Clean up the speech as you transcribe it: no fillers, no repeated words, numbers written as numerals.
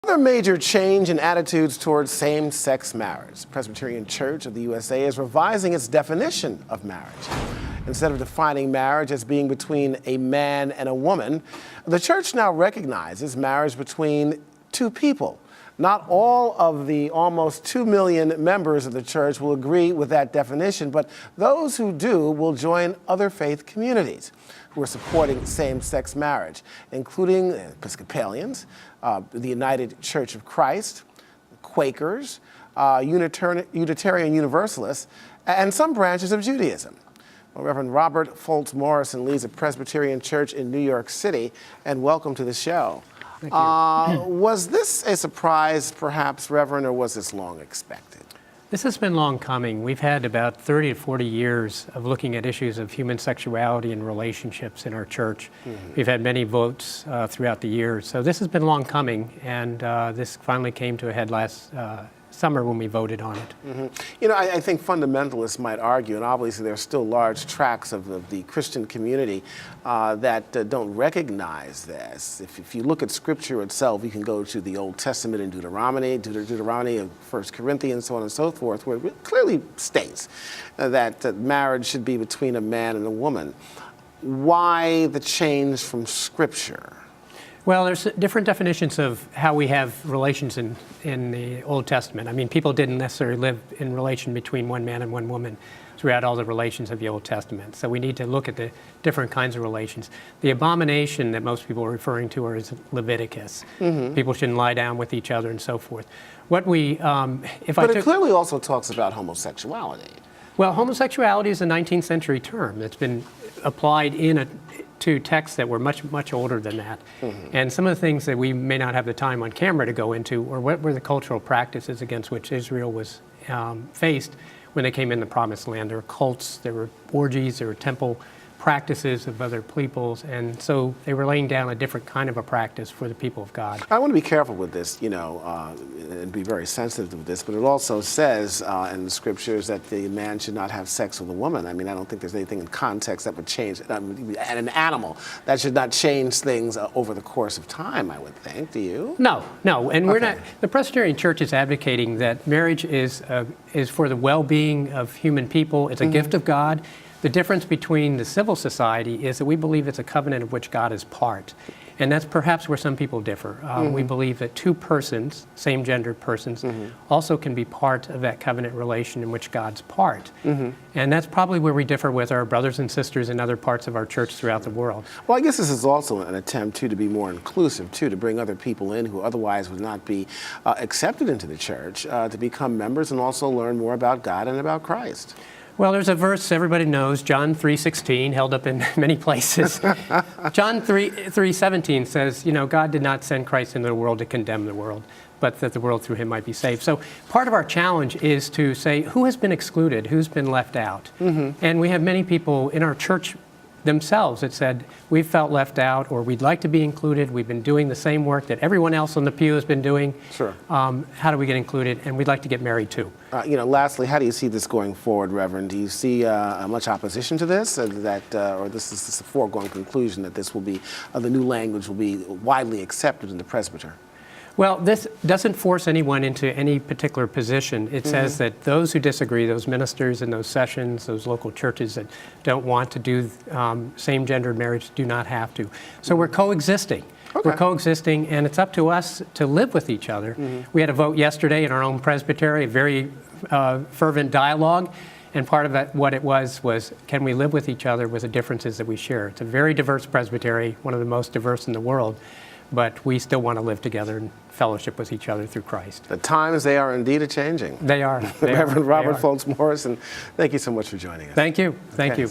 Another major change in attitudes towards same-sex marriage. Presbyterian Church of the USA is revising its definition of marriage. Instead of defining marriage as being between a man and a woman, the church now recognizes marriage between two people. Not all of the almost 2 million members of the church will agree with that definition, but those who do will join other faith communities who are supporting same-sex marriage, including Episcopalians, the United Church of Christ, Quakers, Unitarian Universalists, and some branches of Judaism. Well, Reverend Robert Foltz Morrison leads a Presbyterian church in New York City, and welcome to the show. Thank you. Was this a surprise, perhaps, Reverend, or was this long expected? This has been long coming. We've had about 30 to 40 years of looking at issues of human sexuality and relationships in our church. Mm-hmm. We've had many votes throughout the years. So this has been long coming, and this finally came to a head last summer when we voted on it. Mm-hmm. You know, I think fundamentalists might argue, and obviously there are still large tracts of the Christian community that don't recognize this. If you look at Scripture itself, you can go to the Old Testament in Deuteronomy of 1 Corinthians, so on and so forth, where it clearly states that marriage should be between a man and a woman. Why the change from Scripture? Well, there's different definitions of how we have relations in the Old Testament. I mean, people didn't necessarily live in relation between one man and one woman throughout all the relations of the Old Testament. So we need to look at the different kinds of relations. The abomination that most people are referring to is Leviticus. Mm-hmm. People shouldn't lie down with each other and so forth. What we, But it clearly also talks about homosexuality. Well, homosexuality is a 19th century term that's been applied to texts that were much, much older than that. Mm-hmm. And some of the things that we may not have the time on camera to go into, or what were the cultural practices against which Israel was faced when they came in the Promised Land. There were cults, there were orgies, there were temple practices of other peoples, and so they were laying down a different kind of a practice for the people of God. I want to be careful with this, you know, and be very sensitive to this, but it also says in the Scriptures that the man should not have sex with a woman. I mean, I don't think there's anything in context that would change, and an animal, that should not change things over the course of time, I would think. Do you? No, and we're not. The Presbyterian Church is advocating that marriage is for the well-being of human people. It's a gift of God. The difference between the civil society is that we believe it's a covenant of which God is part. And that's perhaps where some people differ. We believe that two persons, same-gendered persons, also can be part of that covenant relation in which God's part. And that's probably where we differ with our brothers and sisters in other parts of our church throughout the world. Well, I guess this is also an attempt, too, to be more inclusive, too, to bring other people in who otherwise would not be accepted into the church, to become members and also learn more about God and about Christ. Well, there's a verse everybody knows, John 3:16, held up in many places. John 3:17 says, you know, God did not send Christ into the world to condemn the world, but that the world through him might be saved. So part of our challenge is to say, who has been excluded, who's been left out? And we have many people in our church themselves that said, we've felt left out, or we'd like to be included. We've been doing the same work that everyone else on the pew has been doing. Sure. How do we get included? And we'd like to get married too. You know, lastly, how do you see this going forward, Reverend? Do you see much opposition to this, or this is a foregone conclusion that this will be, the new language will be widely accepted in the presbyter? Well, this doesn't force anyone into any particular position. It says that those who disagree, those ministers in those sessions, those local churches that don't want to do same-gendered marriage do not have to. So we're coexisting. Okay. We're coexisting, and it's up to us to live with each other. We had a vote yesterday in our own presbytery, a very fervent dialogue, and part of it, what it was can we live with each other with the differences that we share? It's a very diverse presbytery, one of the most diverse in the world. But we still want to live together and fellowship with each other through Christ. The times, they are indeed a-changing. They are. Reverend Robert Foltz Morrison, thank you so much for joining us. Thank you. Thank you.